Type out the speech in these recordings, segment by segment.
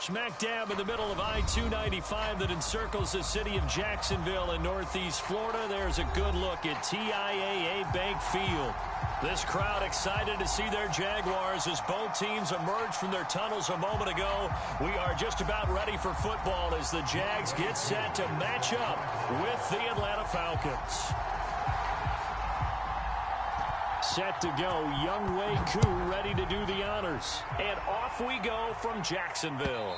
Smack dab in the middle of I-295 that encircles the city of Jacksonville in northeast Florida. There's a good look at TIAA Bank Field. This crowd excited to see their Jaguars as both teams emerge from their tunnels a moment ago. We are just about ready for football as the Jags get set to match up with the Atlanta Falcons. Set to go, Younghoe Koo ready to do the honors. And off we go from Jacksonville.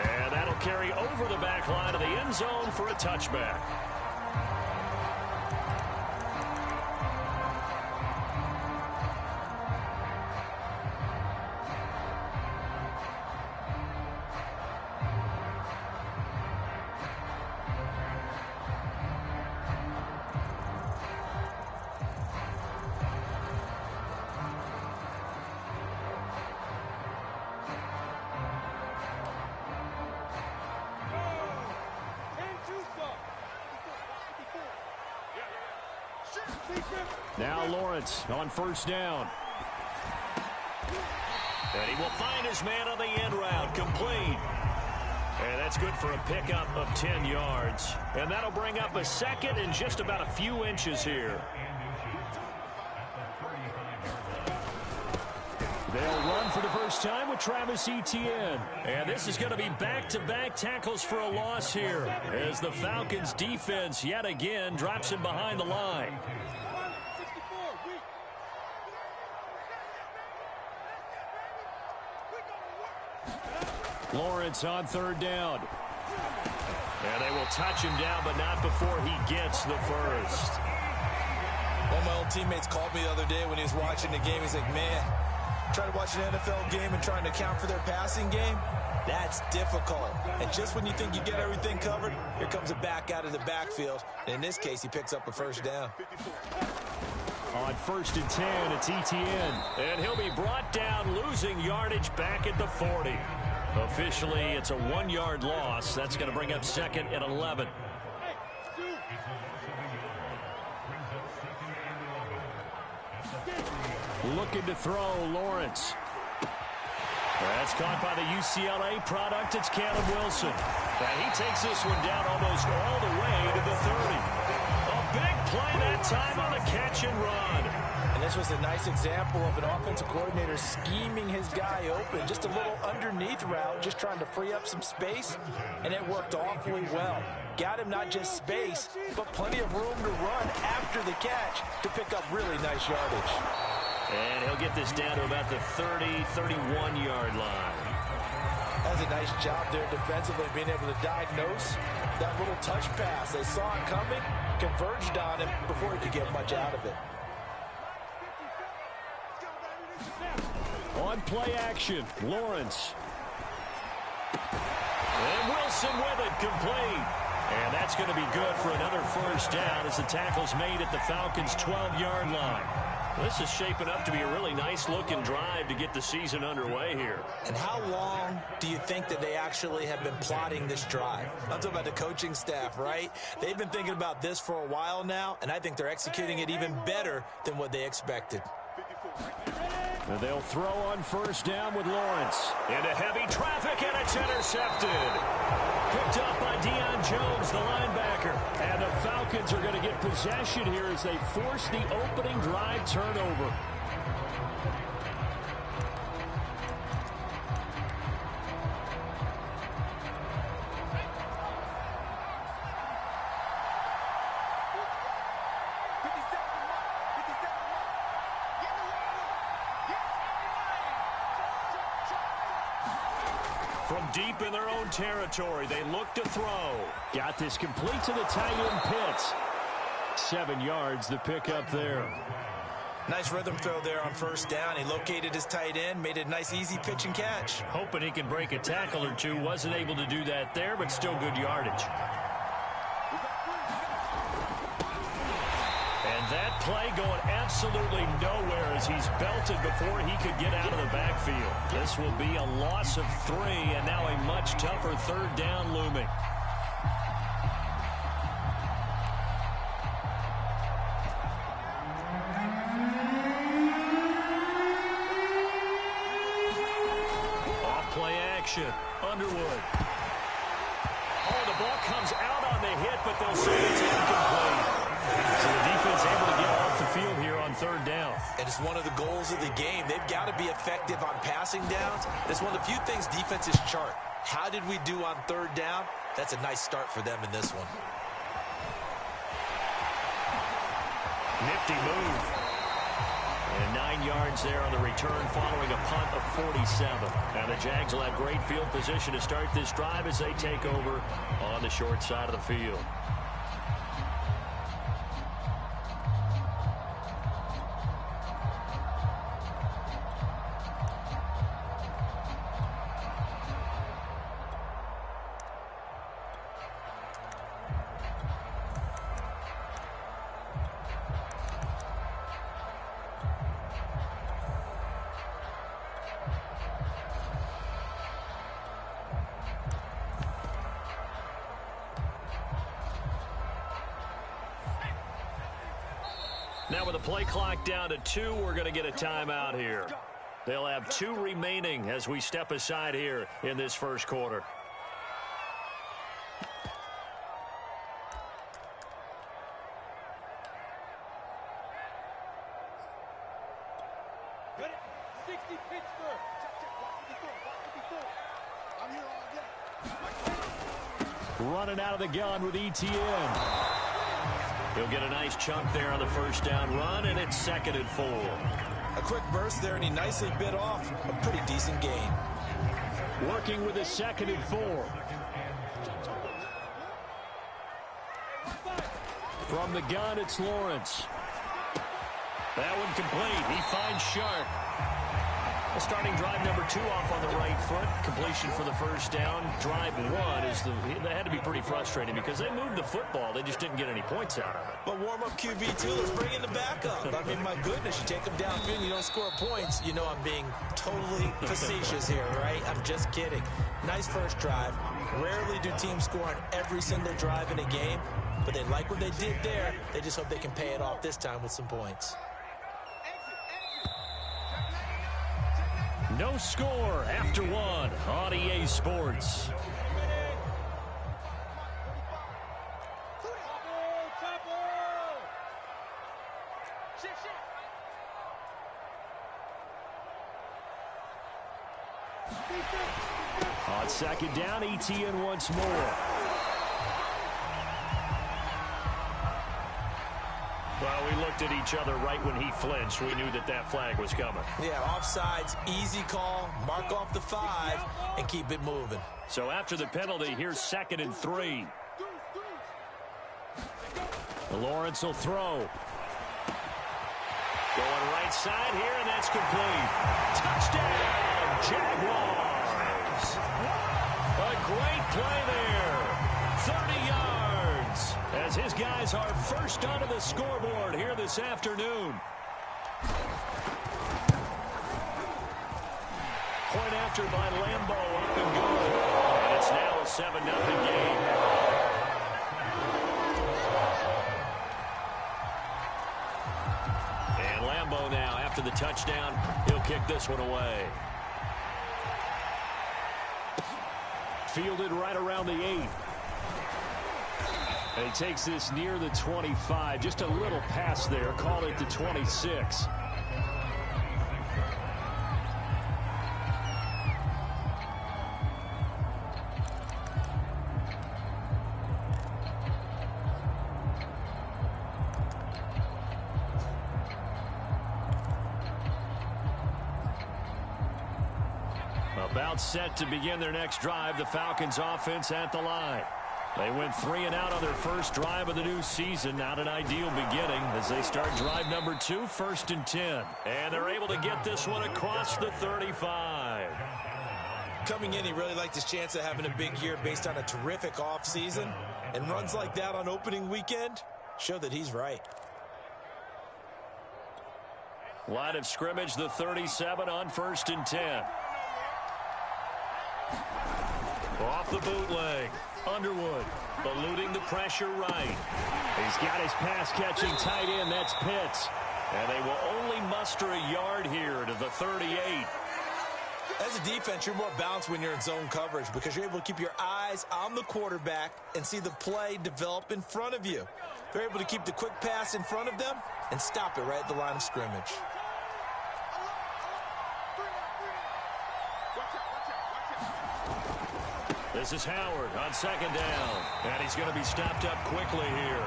And that'll carry over the back line of the end zone for a touchback. Now Lawrence on first down. And he will find his man on the end route, complete. And that's good for a pickup of 10 yards. And that'll bring up a second and just about a few inches here. They'll run for the first time with Travis Etienne. And this is going to be back-to-back tackles for a loss here as the Falcons defense yet again drops him behind the line. Lawrence on third down. And they will touch him down, but not before he gets the first. One of my old teammates called me the other day when he was watching the game. He's like, man, trying to watch an NFL game and trying to account for their passing game, that's difficult. And just when you think you get everything covered, here comes a back out of the backfield. And in this case, he picks up a first down. On first and 10, it's Etienne. And he'll be brought down, losing yardage back at the 40. Officially, it's a 1-yard loss. That's going to bring up second and 11. Looking to throw, Lawrence. That's caught by the UCLA product. It's Caleb Wilson. And he takes this one down almost all the way to the 30. A big play that time on the catch and run. And this was a nice example of an offensive coordinator scheming his guy open. Just a little underneath route, just trying to free up some space. And it worked awfully well. Got him not just space, but plenty of room to run after the catch to pick up really nice yardage. And he'll get this down to about the 30, 31-yard line. That's a nice job there defensively, being able to diagnose that little touch pass. They saw it coming, converged on him before he could get much out of it. On play action, Lawrence. And Wilson with it, complete. And that's going to be good for another first down as the tackle's made at the Falcons' 12-yard line. This is shaping up to be a really nice-looking drive to get the season underway here. And how long do you think that they actually have been plotting this drive? I'm talking about the coaching staff, right? They've been thinking about this for a while now, and I think they're executing it even better than what they expected. And they'll throw on first down with Lawrence. Into heavy traffic, and it's intercepted. Picked up by Deion Jones, the linebacker. And the Falcons are going to get possession here as they force the opening drive turnover. From deep in their own territory, they look to throw. Got this complete to the tight end Pitts. 7 yards, the pickup there. Nice rhythm throw there on first down. He located his tight end, made a nice easy pitch and catch. Hoping he can break a tackle or two. Wasn't able to do that there, but still good yardage. And that play going absolutely nowhere as he's belted before he could get out of the backfield. This will be a loss of 3, and now a much tougher third down looming. Off play action. Underwood. Oh, the ball comes out on the hit, but they'll say it's incomplete. So the defense able to get off the field here on third down. And it's one of the goals of the game. They've got to be effective on passing downs. That's one of the few things defenses chart. How did we do on third down? That's a nice start for them in this one. Nifty move. And 9 yards there on the return following a punt of 47. And the Jags will have great field position to start this drive as they take over on the short side of the field. Now with the play clock down to 2, we're going to get a timeout here. They'll have 2 remaining as we step aside here in this first quarter. Running out of the gun with ETN. He'll get a nice chunk there on the first down run, and it's 2nd and 4. A quick burst there, and he nicely bit off a pretty decent gain. Working with his 2nd and 4. From the gun, it's Lawrence. That one complete. He finds Sharp. Well, starting drive number 2 off on the right foot. Completion for the first down. Drive 1 is that had to be pretty frustrating because they moved the football. They just didn't get any points out of it. But warm up QB2, let's bring in the backup. I mean, my goodness, you take them downfield and you don't score points. You know I'm being totally facetious here, right? I'm just kidding. Nice first drive. Rarely do teams score on every single drive in a game, but they like what they did there. They just hope they can pay it off this time with some points. No score after 1 on EA Sports. On second down, ETN once more. Well, we looked at each other right when he flinched. We knew that that flag was coming. Yeah, offsides, easy call, mark off the 5, and keep it moving. So after the penalty, here's 2nd and 3. Lawrence will throw. Going right side here, and that's complete. Touchdown, Jaguars. A great play there. 30 yards. As his guys are first onto the scoreboard here this afternoon. Point after by Lambo, up and good. And it's now a 7-0 game. And Lambo now, after the touchdown, he'll kick this one away. Fielded right around the 8. And he takes this near the 25. Just a little pass there. Call it the 26. About set to begin their next drive. The Falcons offense at the line. They went 3 and out on their first drive of the new season. Not an ideal beginning as they start drive number 2, 1st and 10. And they're able to get this one across the 35. Coming in, he really liked his chance of having a big year based on a terrific offseason. And runs like that on opening weekend show that he's right. Line of scrimmage, the 37 on 1st and 10. Off the bootleg. Underwood eluding the pressure right. He's got his pass-catching tight end. That's Pitts. And they will only muster a yard here to the 38. As a defense, you're more balanced when you're in zone coverage because you're able to keep your eyes on the quarterback and see the play develop in front of you. They're able to keep the quick pass in front of them and stop it right at the line of scrimmage. This is Howard on second down. And he's going to be stopped up quickly here.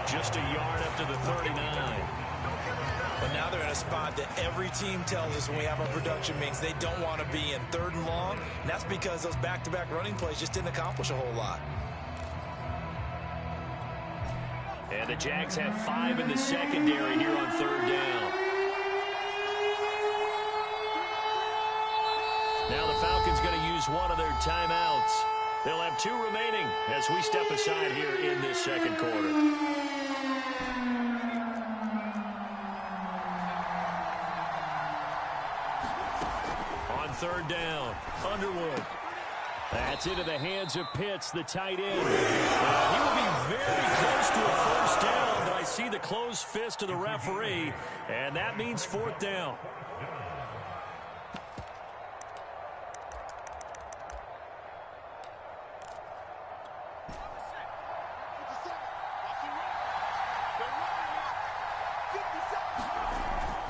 Just a yard up to the 39. But now they're in a spot that every team tells us when we have our production meetings they don't want to be in, 3rd and long. And that's because those back-to-back running plays just didn't accomplish a whole lot. And the Jags have 5 in the secondary here on 3rd down. Now the Falcons going to use one of their timeouts. They'll have 2 remaining as we step aside here in this second quarter. On 3rd down, Underwood. That's into the hands of Pitts, the tight end. He will be very close to a first down, but I see the closed fist of the referee, and that means 4th down.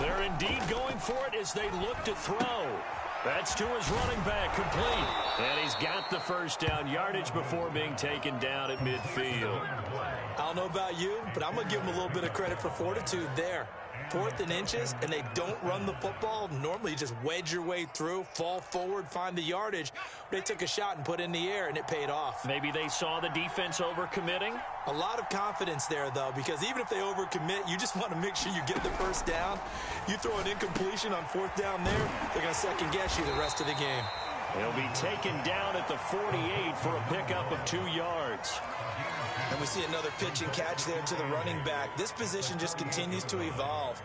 They're indeed going for it as they look to throw. That's to his running back, complete. And he's got the first down yardage before being taken down at midfield. I don't know about you, but I'm going to give him a little bit of credit for fortitude there. 4th and inches, and they don't run the football. Normally, you just wedge your way through, fall forward, find the yardage. They took a shot and put it in the air, and it paid off. Maybe they saw the defense overcommitting? A lot of confidence there, though, because even if they overcommit, you just want to make sure you get the first down. You throw an incompletion on 4th down there, they're going to second-guess you the rest of the game. He'll be taken down at the 48 for a pickup of 2 yards. And we see another pitch and catch there to the running back. This position just continues to evolve.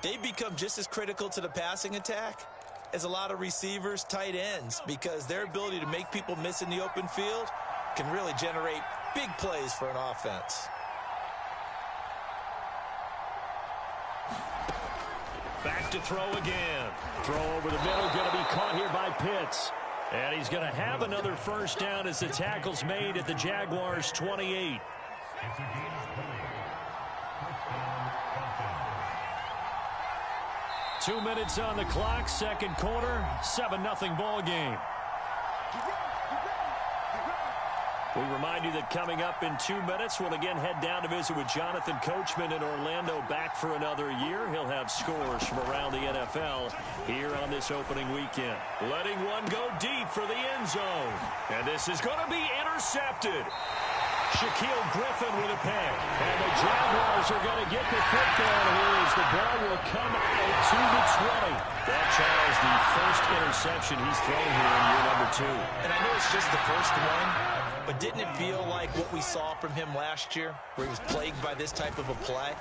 They become just as critical to the passing attack as a lot of receivers, tight ends, because their ability to make people miss in the open field can really generate big plays for an offense. Back to throw again. Throw over the middle, going to be caught here by Pitts. And he's going to have another first down as the tackle's made at the Jaguars' 28. Two minutes on the clock, second quarter, 7-0 ball game. We remind you that coming up in 2 minutes, we'll again head down to visit with Jonathan Coachman in Orlando, back for another year. He'll have scores from around the NFL here on this opening weekend. Letting one go deep for the end zone. And this is going to be intercepted. Shaquille Griffin with a pick. And the Jaguars are going to get the football here as the ball will come out to the 20. That Charles, the first interception he's thrown here in year number 2. And I know it's just the first one, but didn't it feel like what we saw from him last year, where he was plagued by this type of a play?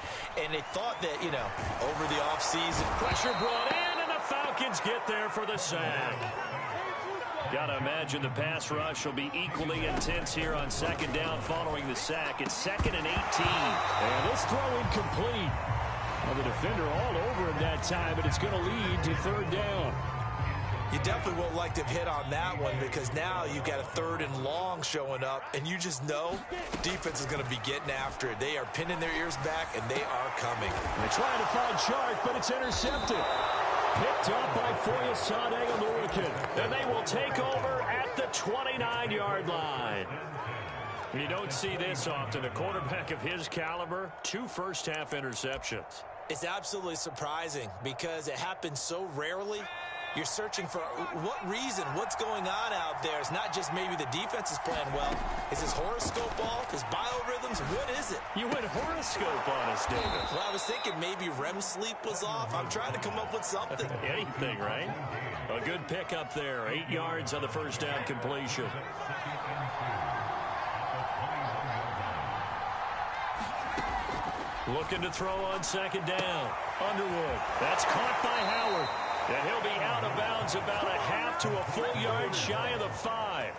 And they thought that, you know, over the offseason, pressure brought in, and the Falcons get there for the sack. Got to imagine the pass rush will be equally intense here on second down following the sack. It's 2nd and 18. And this throw incomplete. Well, the defender all over him that time, and it's going to lead to 3rd down. You definitely won't like to have hit on that one because now you've got a 3rd and long showing up, and you just know defense is going to be getting after it. They are pinning their ears back, and they are coming. They're trying to find Chark, but it's intercepted. Picked up by Foyesade Alurican. And they will take over at the 29-yard line. You don't see this often. A quarterback of his caliber, 2 first-half interceptions. It's absolutely surprising because it happens so rarely. You're searching for what reason, what's going on out there. It's not just maybe the defense is playing well. Is his horoscope off? His biorhythms? What is it? You went horoscope on us, David. Well, I was thinking maybe REM sleep was off. I'm trying to come up with something. Anything, right? A good pickup there. 8 yards on the first down completion. Looking to throw on second down. Underwood. That's caught by Howard. And he'll be out of bounds about a half to a full yard shy of the 5.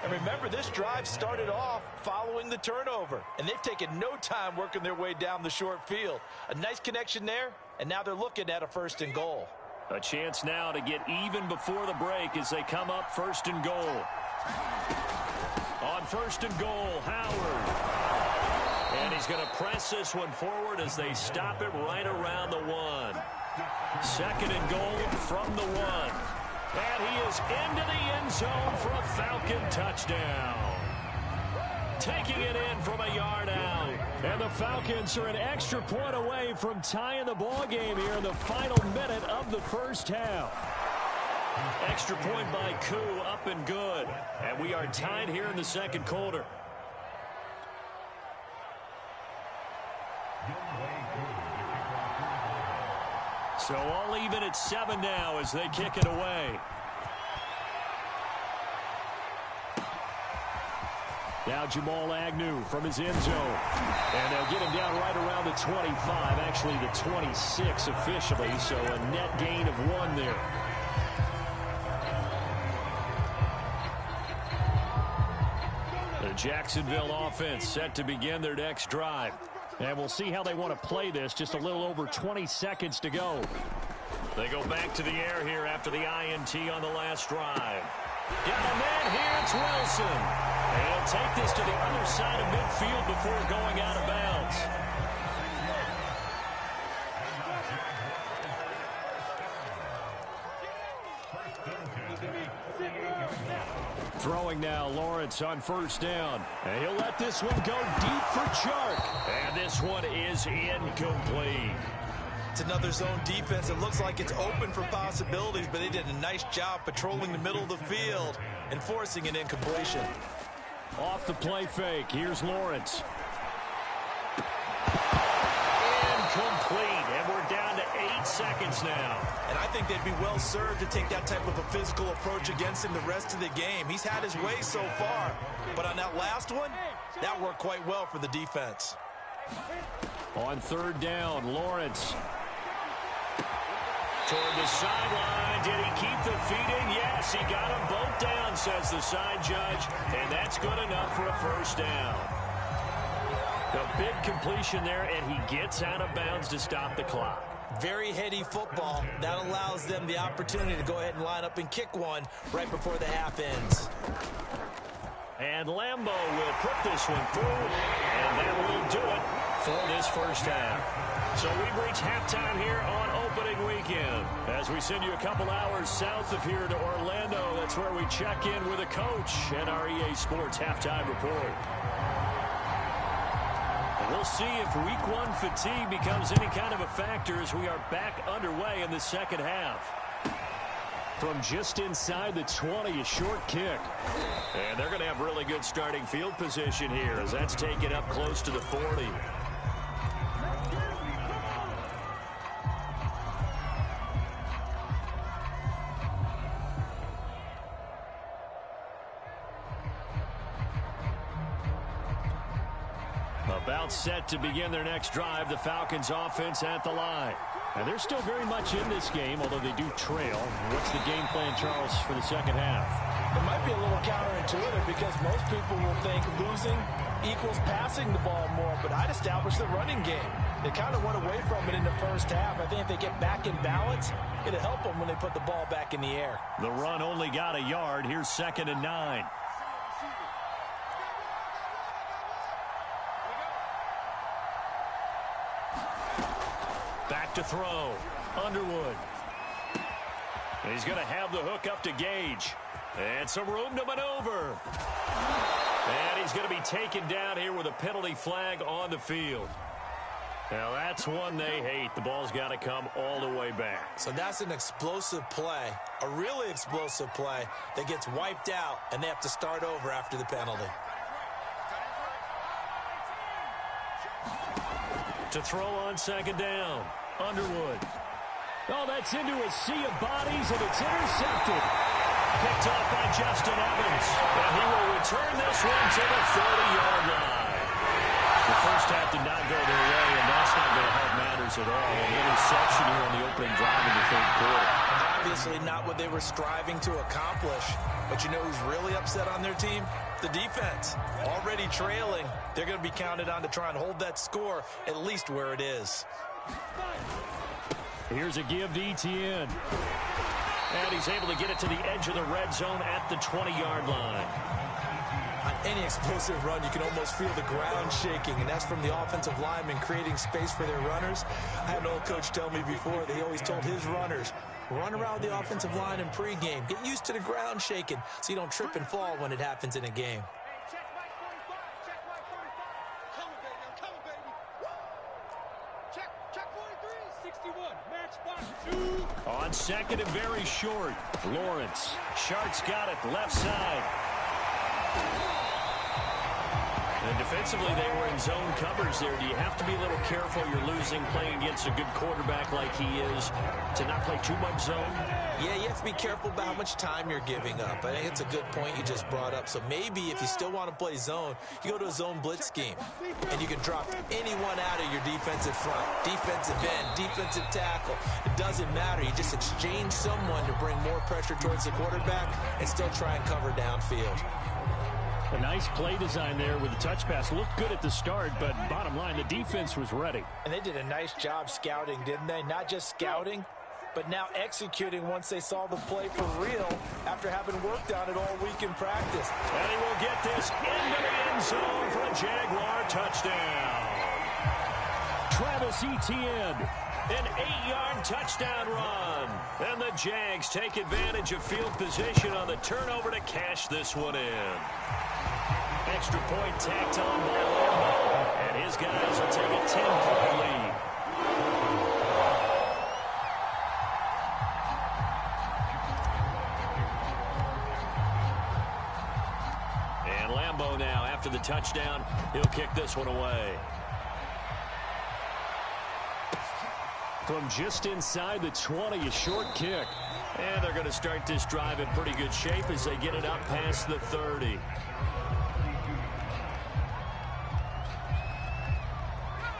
And remember, this drive started off following the turnover. And they've taken no time working their way down the short field. A nice connection there, and now they're looking at a 1st and goal. A chance now to get even before the break as they come up 1st and goal. On 1st and goal, Howard. And he's going to press this one forward as they stop it right around the 1. 2nd and goal from the 1. And he is into the end zone for a Falcon touchdown. Taking it in from a yard out. And the Falcons are an extra point away from tying the ball game here in the final minute of the first half. Extra point by Koo, up and good. And we are tied here in the second quarter. So all even at 7 now as they kick it away. Now Jamal Agnew from his end zone. And they'll get him down right around the 25, actually the 26 officially, so a net gain of 1 there. The Jacksonville offense set to begin their next drive. And we'll see how they want to play this. Just a little over 20 seconds to go. They go back to the air here after the INT on the last drive. Get the man here, it's Wilson. And he'll take this to the other side of midfield before going out of bounds. Throwing now, Lawrence on 1st down. And he'll let this one go deep for Chark. And this one is incomplete. It's another zone defense. It looks like it's open for possibilities, but they did a nice job patrolling the middle of the field and forcing an incompletion. Off the play fake, here's Lawrence. Incomplete, and we're down to 8 seconds now. And I think they'd be well served to take that type of a physical approach against him the rest of the game. He's had his way so far, but on that last one, that worked quite well for the defense. On 3rd down, Lawrence. Toward the sideline. Did he keep the feet in? Yes, he got them both down, says the side judge. And that's good enough for a 1st down. A big completion there, and he gets out of bounds to stop the clock. Very heady football. That allows them the opportunity to go ahead and line up and kick one right before the half ends. And Lambo will put this one through, and that will do it for this first half. So we've reached halftime here on opening weekend. As we send you a couple hours south of here to Orlando, that's where we check in with a coach and our EA Sports halftime report. And we'll see if week 1 fatigue becomes any kind of a factor as we are back underway in the second half. From just inside the 20, a short kick. And they're going to have really good starting field position here as that's taken up close to the 40. About set to begin their next drive, the Falcons offense at the line. And they're still very much in this game, although they do trail. What's the game plan, Charles, for the second half? It might be a little counterintuitive because most people will think losing equals passing the ball more, but I'd establish the running game. They kind of went away from it in the first half. I think if they get back in balance, it'll help them when they put the ball back in the air. The run only got a yard. Here's 2nd and 9. Back to throw. Underwood. He's going to have the hook up to Gage. And some room to maneuver. And he's going to be taken down here with a penalty flag on the field. Now that's one they hate. The ball's got to come all the way back. So that's an explosive play, a really explosive play that gets wiped out, and they have to start over after the penalty. To throw on 2nd down. Underwood. Oh, that's into a sea of bodies, and it's intercepted. Picked off by Justin Evans. And he will return this one to the 30-yard line. The first half did not go their way, and that's not going to help matters at all. An interception here on the opening drive in the 3rd quarter. Obviously not what they were striving to accomplish. But you know who's really upset on their team? The defense. Already trailing. They're going to be counted on to try and hold that score at least where it is. Here's a give to Etienne. And he's able to get it to the edge of the red zone at the 20-yard line. On any explosive run, you can almost feel the ground shaking, and that's from the offensive linemen creating space for their runners. I had an old coach tell me before that he always told his runners, run around the offensive line in pregame. Get used to the ground shaking so you don't trip and fall when it happens in a game. On second and very short, Lawrence. Shart's got it, left side. And defensively, they were in zone covers there. Do you have to be a little careful? You're losing playing against a good quarterback like he is to not play too much zone? Yeah, you have to be careful about how much time you're giving up. I think it's a good point you just brought up. So maybe if you still want to play zone, you go to a zone blitz scheme. And you can drop anyone out of your defensive front, defensive end, defensive tackle. It doesn't matter. You just exchange someone to bring more pressure towards the quarterback and still try and cover downfield. A nice play design there with the touch pass. Looked good at the start, but bottom line, the defense was ready. And they did a nice job scouting, didn't they? Not just scouting, but now executing once they saw the play for real after having worked on it all week in practice. And he will get this into the end zone for a Jaguar touchdown. Travis Etienne, an 8-yard touchdown run. And the Jags take advantage of field position on the turnover to cash this one in. Extra point tacked on by Lambeau. And his guys will take a 10-point lead. And Lambeau now, after the touchdown, he'll kick this one away. From just inside the 20, a short kick. And they're going to start this drive in pretty good shape as they get it up past the 30.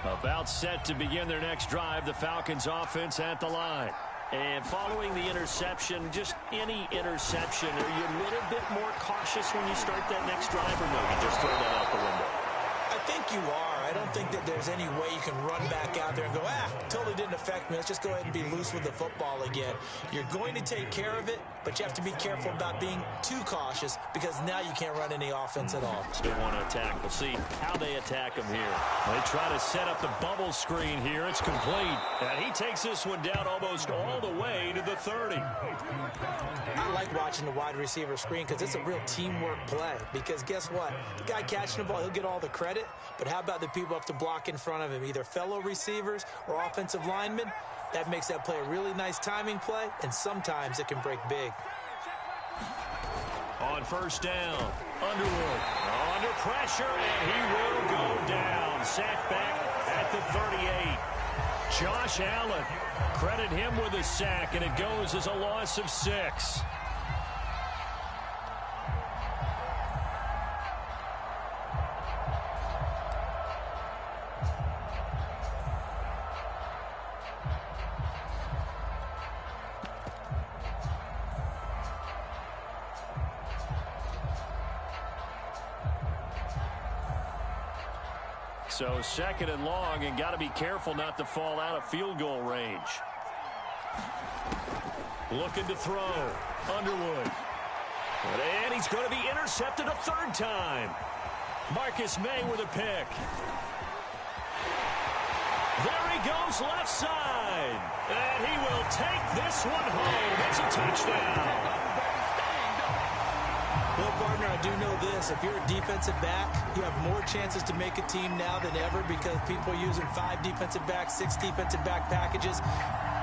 About set to begin their next drive, the Falcons offense at the line. And following the interception, just any interception, are you a little bit more cautious when you start that next drive, or no, you just throw that out the window? I think you are. I don't think that there's any way you can run back out there and go, totally didn't affect me. Let's just go ahead and be loose with the football again. You're going to take care of it, but you have to be careful about being too cautious because now you can't run any offense at all. Still want to attack. We'll see how they attack him here. They try to set up the bubble screen here. It's complete. And he takes this one down almost all the way to the 30. I like watching the wide receiver screen because it's a real teamwork play. Because guess what? The guy catching the ball, he'll get all the credit. But how about the people up to block in front of him, either fellow receivers or offensive linemen? That makes that play a really nice timing play, and sometimes it can break big. On first down, Underwood under pressure, and he will go down. Sacked back at the 38. Josh Allen, credit him with a sack, and it goes as a loss of 6. So second and long, and got to be careful not to fall out of field goal range. Looking to throw. Underwood. And he's going to be intercepted a third time. Marcus May with a pick. There he goes left side. And he will take this one home. It's a touchdown. Well, partner, I do know this. If you're a defensive back, you have more chances to make a team now than ever because people are using 5 defensive backs, 6 defensive back packages.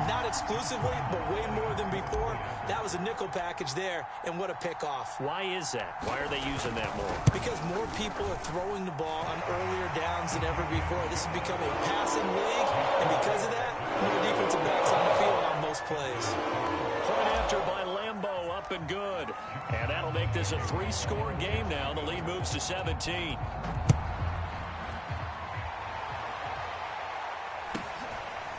Not exclusively, but way more than before. That was a nickel package there, and what a pickoff. Why is that? Why are they using that more? Because more people are throwing the ball on earlier downs than ever before. This has become a passing league, and because of that, more defensive backs on the field on most plays. Point after by Lambeau, up and good. And that'll make this a 3-score game now. The lead moves to 17.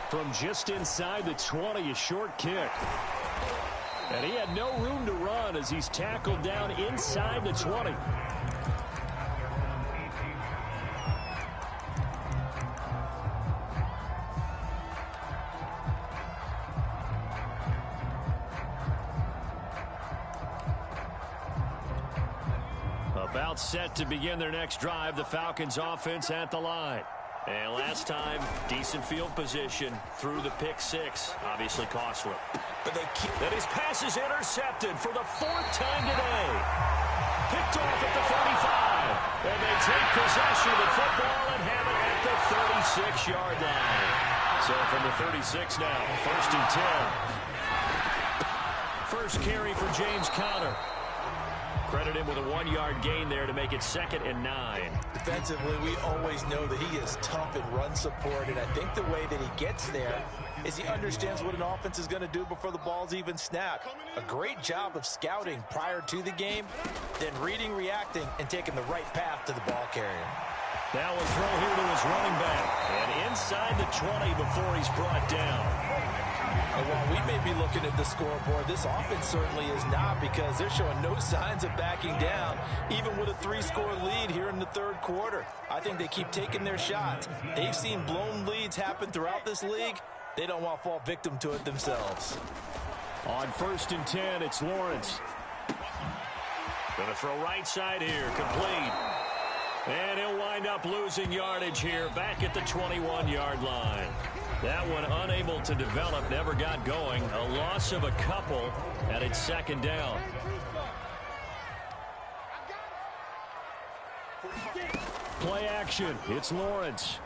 From just inside the 20, a short kick. And he had no room to run as he's tackled down inside the 20. About set to begin their next drive, the Falcons offense at the line. And last time, decent field position through the pick six. Obviously costly. But they keep... And his pass is intercepted for the 4th time today. Picked off at the 35. And they take possession of the football and have it at the 36-yard line. So from the 36 now, 1st and 10. First carry for James Conner. Credit him with a 1-yard gain there to make it 2nd and 9. Defensively, we always know that he is tough in run support, and I think the way that he gets there is he understands what an offense is going to do before the ball's even snapped. A great job of scouting prior to the game, then reading, reacting, and taking the right path to the ball carrier. Now a throw here to his running back, and inside the 20 before he's brought down. And while we may be looking at the scoreboard, this offense certainly is not, because they're showing no signs of backing down, even with a 3-score lead here in the 3rd quarter. I think they keep taking their shots. They've seen blown leads happen throughout this league. They don't want to fall victim to it themselves. On 1st and 10, it's Lawrence. Gonna throw right side here, complete. And he'll wind up losing yardage here, back at the 21-yard line. That one unable to develop, never got going. A loss of a couple, and it's 2nd down. Play action. It's Lawrence.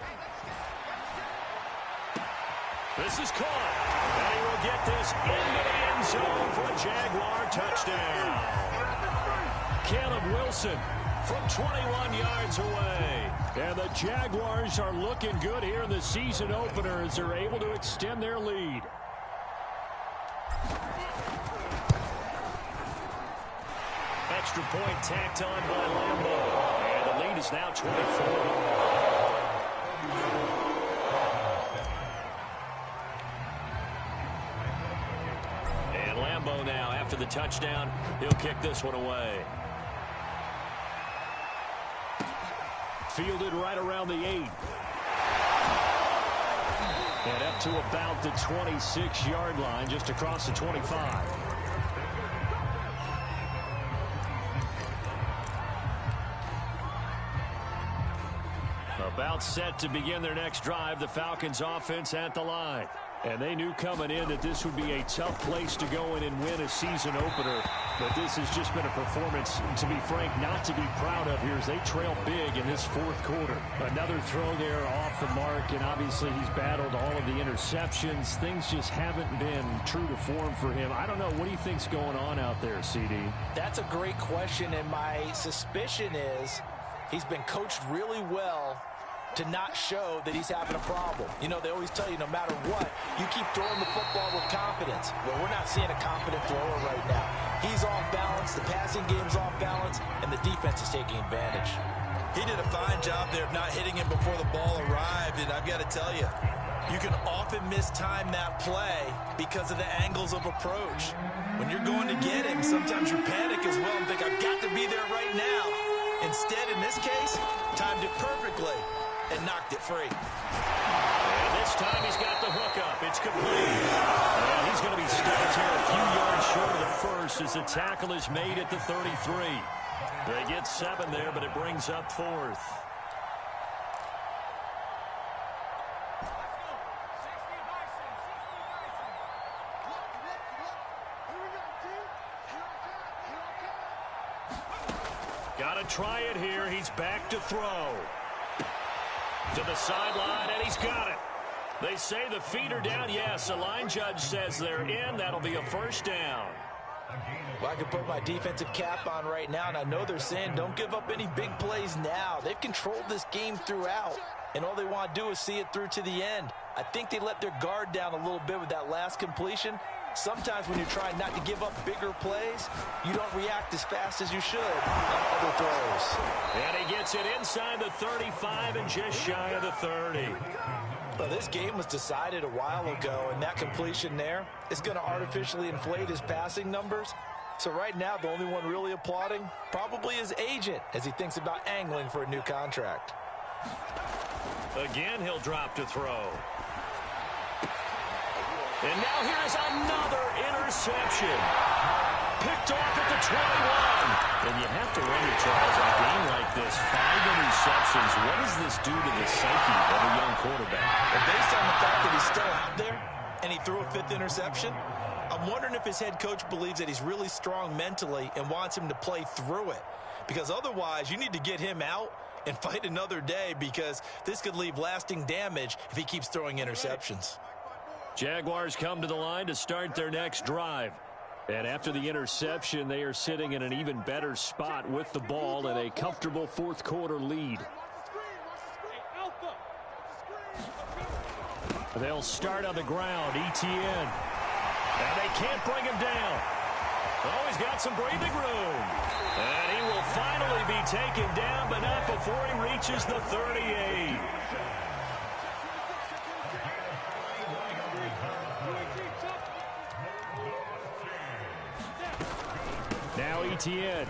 This is caught. And he will get this into the end zone for a Jaguar touchdown. Caleb Wilson from 21 yards away. And the Jaguars are looking good here in the season opener as they're able to extend their lead. Extra point tacked on by Lambo. And the lead is now 24. And Lambo now, after the touchdown, he'll kick this one away. Fielded right around the 8. And up to about the 26-yard line, just across the 25. About set to begin their next drive, the Falcons offense at the line. And they knew coming in that this would be a tough place to go in and win a season opener. But this has just been a performance, to be frank, not to be proud of here as they trail big in this 4th quarter. Another throw there off the mark, and obviously he's battled all of the interceptions. Things just haven't been true to form for him. I don't know. What do you think's going on out there, CD? That's a great question, and my suspicion is he's been coached really well to not show that he's having a problem. You know, they always tell you no matter what, you keep throwing the football with confidence. Well, we're not seeing a confident thrower right now. He's off balance, the passing game's off balance, and the defense is taking advantage. He did a fine job there of not hitting him before the ball arrived, and I've got to tell you, you can often mistime that play because of the angles of approach. When you're going to get him, sometimes you panic as well and think, I've got to be there right now. Instead, in this case, timed it perfectly and knocked it free. And this time he's got the hookup. It's complete. And he's going to be stopped here a few yards short of the first as the tackle is made at the 33. They get 7 there, but it brings up 4th. Got to try it here. He's back to throw. To the sideline, and he's got it. They say the feet are down. Yes, the line judge says they're in. That'll be a 1st down. Well, I can put my defensive cap on right now, and I know they're saying don't give up any big plays now. They've controlled this game throughout, and all they want to do is see it through to the end. I think they let their guard down a little bit with that last completion. Sometimes when you're trying not to give up bigger plays, you don't react as fast as you should on other throws. And he gets it inside the 35 and just shy of the 30. Well, this game was decided a while ago, and that completion there is going to artificially inflate his passing numbers. So right now, the only one really applauding probably his agent as he thinks about angling for a new contract. Again, he'll drop to throw. And now here's another interception. Picked off at the 21. And you have to wonder, Charles, a game like this, 5 interceptions, what does this do to the psyche of a young quarterback? Well, based on the fact that he's still out there and he threw a 5th interception, I'm wondering if his head coach believes that he's really strong mentally and wants him to play through it. Because otherwise, you need to get him out and fight another day, because this could leave lasting damage if he keeps throwing interceptions. Jaguars come to the line to start their next drive. And after the interception, they are sitting in an even better spot with the ball and a comfortable fourth-quarter lead. They'll start on the ground. ETN. And they can't bring him down. Oh, he's got some breathing room. And he will finally be taken down, but not before he reaches the 38. Now ETN.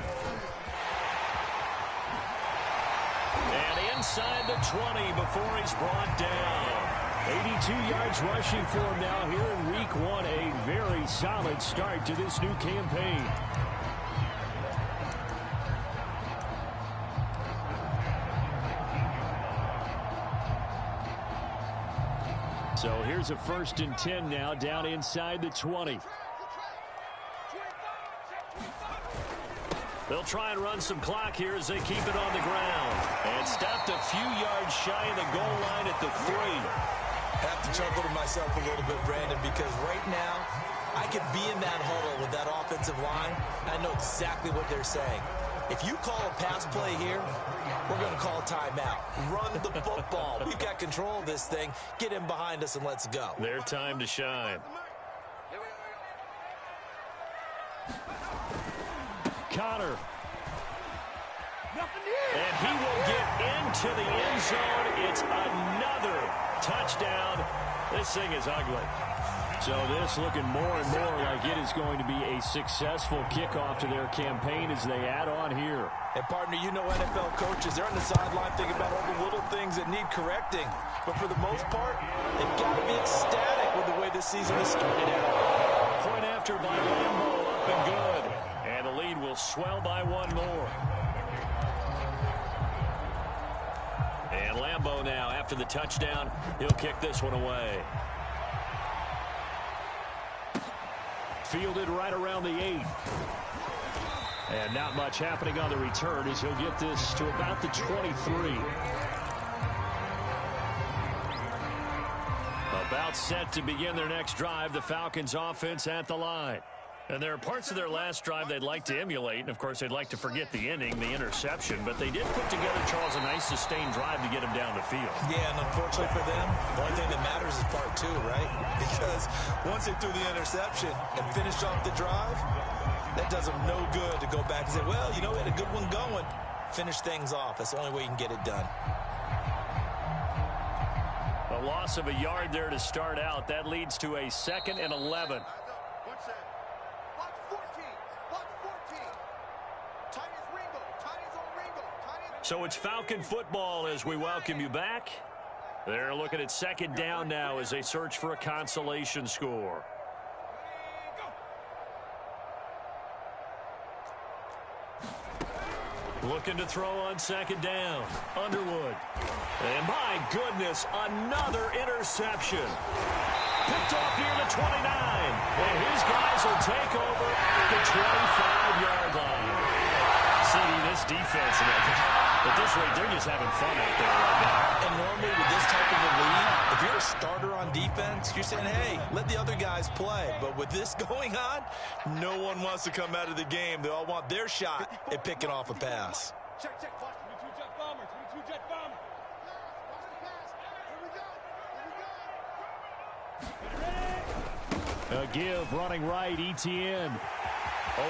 And inside the 20 before he's brought down. 82 yards rushing for him now here in week 1. A very solid start to this new campaign. So here's a 1st and 10 now down inside the 20. They'll try and run some clock here as they keep it on the ground. And stopped a few yards shy of the goal line at the 3. I have to chuckle to myself a little bit, Brandon, because right now I could be in that huddle with that offensive line. I know exactly what they're saying. If you call a pass play here, we're going to call a timeout. Run the football. We've got control of this thing. Get him behind us and let's go. Their time to shine. Connor. And he will get into the end zone. It's another touchdown. This thing is ugly. So this looking more and more like it is going to be a successful kickoff to their campaign as they add on here. And partner, you know NFL coaches, they're on the sideline thinking about all the little things that need correcting. But for the most part, they've got to be ecstatic with the way this season has started out. Point after by Lambo, up and good. And the lead will swell by 1 more. And Lambo now, after the touchdown, he'll kick this one away. Fielded right around the 8. And not much happening on the return as he'll get this to about the 23. About set to begin their next drive, the Falcons offense at the line. And there are parts of their last drive they'd like to emulate. And, of course, they'd like to forget the ending, the interception. But they did put together, Charles, a nice sustained drive to get him down the field. Yeah, and unfortunately for them, the only thing that matters is part 2, right? Because once they threw the interception and finished off the drive, that does them no good to go back and say, well, you know, we had a good one going. Finish things off. That's the only way you can get it done. A loss of a yard there to start out. That leads to a 2nd and 11. So it's Falcon football as we welcome you back. They're looking at 2nd down now as they search for a consolation score. Looking to throw on 2nd down. Underwood. And my goodness, another interception. Picked off near the 29. And his guys will take over at the 25-yard line. See, this defense, at this rate, they're just having fun out there right now. And normally with this type of a lead, if you're a starter on defense, you're saying, hey, let the other guys play. But with this going on, no one wants to come out of the game. They all want their shot at picking off a pass. Check, check, watch, 22 jet bomber, 22 jet bomber. A give running right, ETN.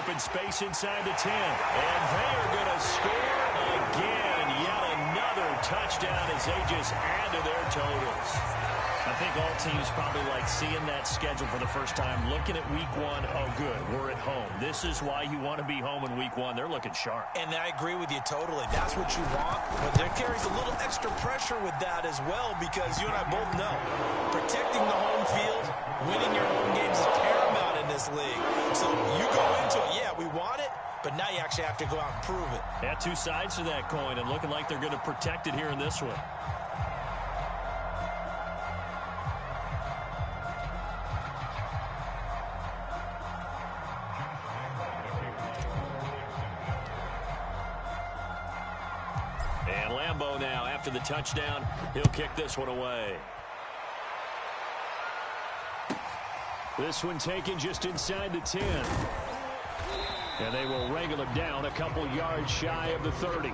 Open space inside the 10. And they are going to score again. Yet another touchdown as they just add to their totals. I think all teams probably like seeing that schedule for the first time, looking at week 1. Oh, good, we're at home. This is why you want to be home in week 1. They're looking sharp. And I agree with you totally. That's what you want. But there carries a little extra pressure with that as well, because you and I both know protecting the home field, winning your home games is paramount in this league. So you go into it, yeah, that we wanted, but now you actually have to go out and prove it. Yeah, two sides to that coin, and looking like they're going to protect it here in this one. And Lambeau now, after the touchdown, he'll kick this one away. This one taken just inside the 10. And they will wrangle him down a couple yards shy of the 30.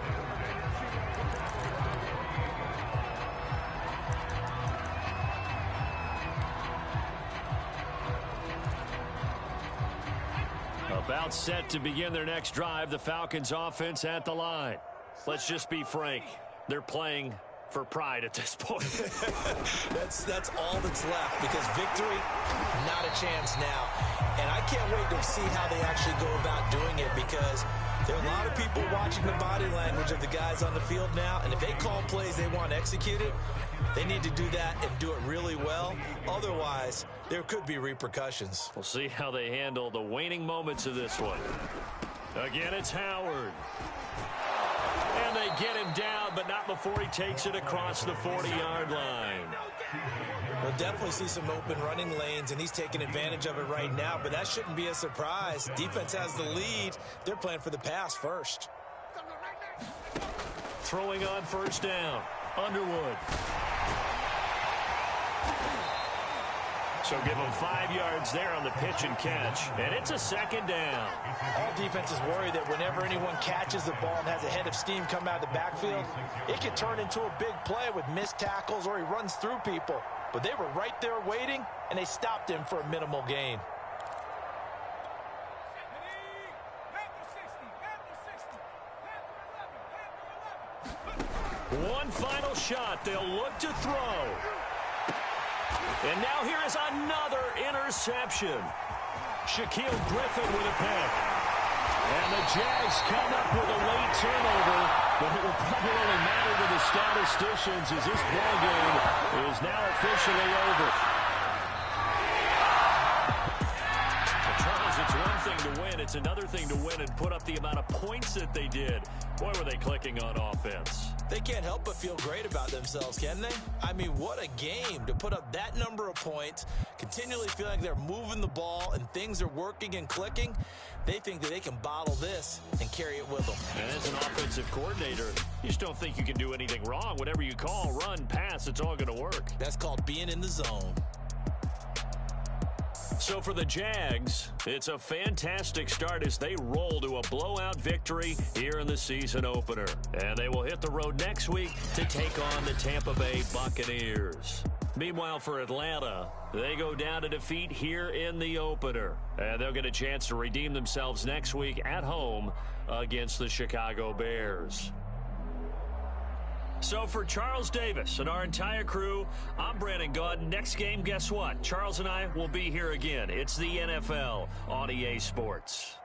About set to begin their next drive, the Falcons offense at the line. Let's just be frank. They're playing for pride at this point. That's all that's left, because victory, not a chance now. And I can't wait to see how they actually go about doing it, because there are a lot of people watching the body language of the guys on the field now, and if they call plays they want executed, they need to do that and do it really well. Otherwise, there could be repercussions. We'll see how they handle the waning moments of this one. Again, it's Howard. And they get him down, but not before he takes it across the 40-yard line. We'll definitely see some open running lanes, and he's taking advantage of it right now, but that shouldn't be a surprise. Defense has the lead. They're playing for the pass first. Throwing on first down, Underwood. So give him 5 yards there on the pitch and catch, and it's a second down. All defenses worry that whenever anyone catches the ball and has a head of steam come out of the backfield, it can turn into a big play with missed tackles or he runs through people. But they were right there waiting, and they stopped him for a minimal gain. One final shot. They'll look to throw. And now here is another interception. Shaquille Griffin with a pick. And the Jags come up with a late turnover, but it will probably only matter to the statisticians as this ball game is now officially over. Charles, it's one thing to win. It's another thing to win and put up the amount of points that they did. Boy, were they clicking on offense. They can't help but feel great about themselves, can they? I mean, what a game to put up that number of points, continually feeling like they're moving the ball and things are working and clicking. They think that they can bottle this and carry it with them. And as an offensive coordinator, you just don't think you can do anything wrong. Whatever you call, run, pass, it's all going to work. That's called being in the zone. So for the Jags, it's a fantastic start as they roll to a blowout victory here in the season opener. And they will hit the road next week to take on the Tampa Bay Buccaneers. Meanwhile, for Atlanta, they go down to defeat here in the opener. And they'll get a chance to redeem themselves next week at home against the Chicago Bears. So for Charles Davis and our entire crew, I'm Brandon Gaudin. Next game, guess what? Charles and I will be here again. It's the NFL on EA Sports.